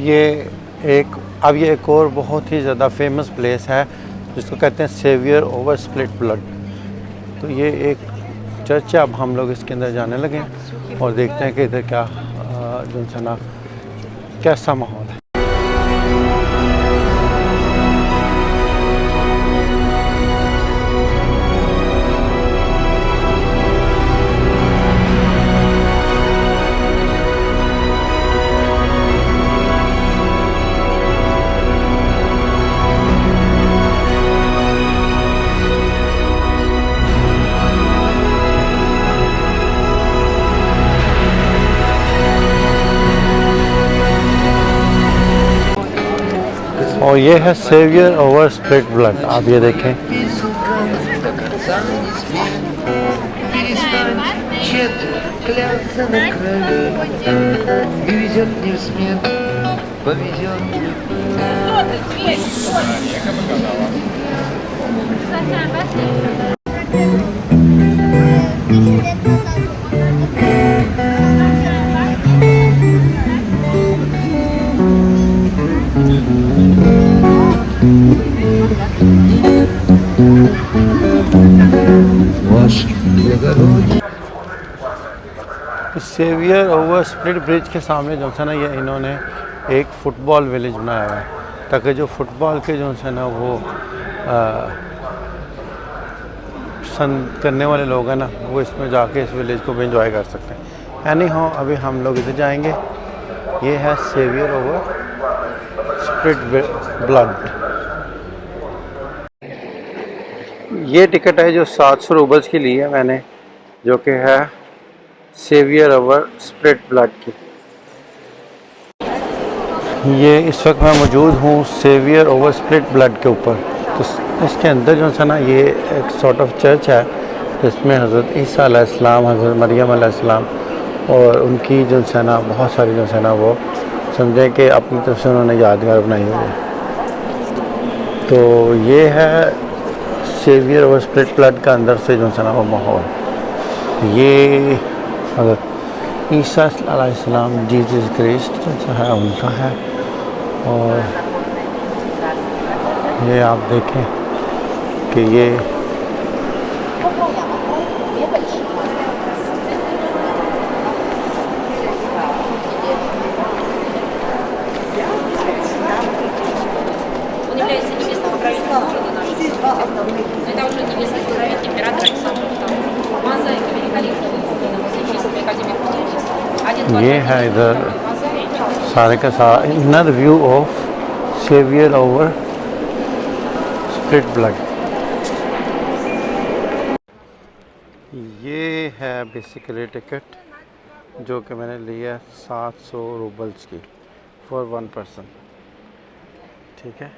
ये ये एक और बहुत ही ज़्यादा फेमस प्लेस है जिसको कहते हैं सेवियर ओवर स्प्लिट ब्लड। तो ये एक चर्च है। अब हम लोग इसके अंदर जाने लगे हैं और देखते हैं कि इधर क्या जो है ना कैसा माहौल है। और ये है सेवियर ओवर स्प्लिट ब्लड। आप ये देखें। सेवियर ओवर स्प्लिट ब्रिज के सामने जो है ना ये इन्होंने एक फ़ुटबॉल विलेज बनाया है ताकि जो फुटबॉल के जो है ना वो पसंद करने वाले लोग हैं ना वो इसमें जाके इस विलेज को भी इंजॉय कर सकते हैं। एनी हाउ अभी हम लोग इधर जाएंगे। ये है सेवियर ओवर स्प्लिट ब्लड। ये टिकट है जो 700 रूबल्स की ली है मैंने, जो कि है सेवियर ओवर स्प्लिट ब्लड की। ये इस वक्त मैं मौजूद हूँ सेवियर ओवर स्प्लिट ब्लड के ऊपर। तो इसके अंदर जो है ना ये एक सॉर्ट ऑफ चर्च है जिसमें हज़रत ईसा अलैहिस्सलाम, हज़रत मरियम अलैहिस्सलाम और उनकी जो है ना बहुत सारी जो है ना वो समझें कि अपनी तरफ से उन्होंने यादगार बनाई हुई है। तो ये है सेवियर ओवर स्प्लिट ब्लड का अंदर से जो है ना वो माहौल। ये हज़रत ईसा अलैहिस्सलाम जीसस क्राइस्ट जो है उनका है। और ये आप देखें कि ये ये है इधर सारे का सारा inner view of saviour over split blood. ये है बेसिकली टिकट जो कि मैंने लिया 700 रूबल्स की फॉर 1 पर्सन। ठीक है।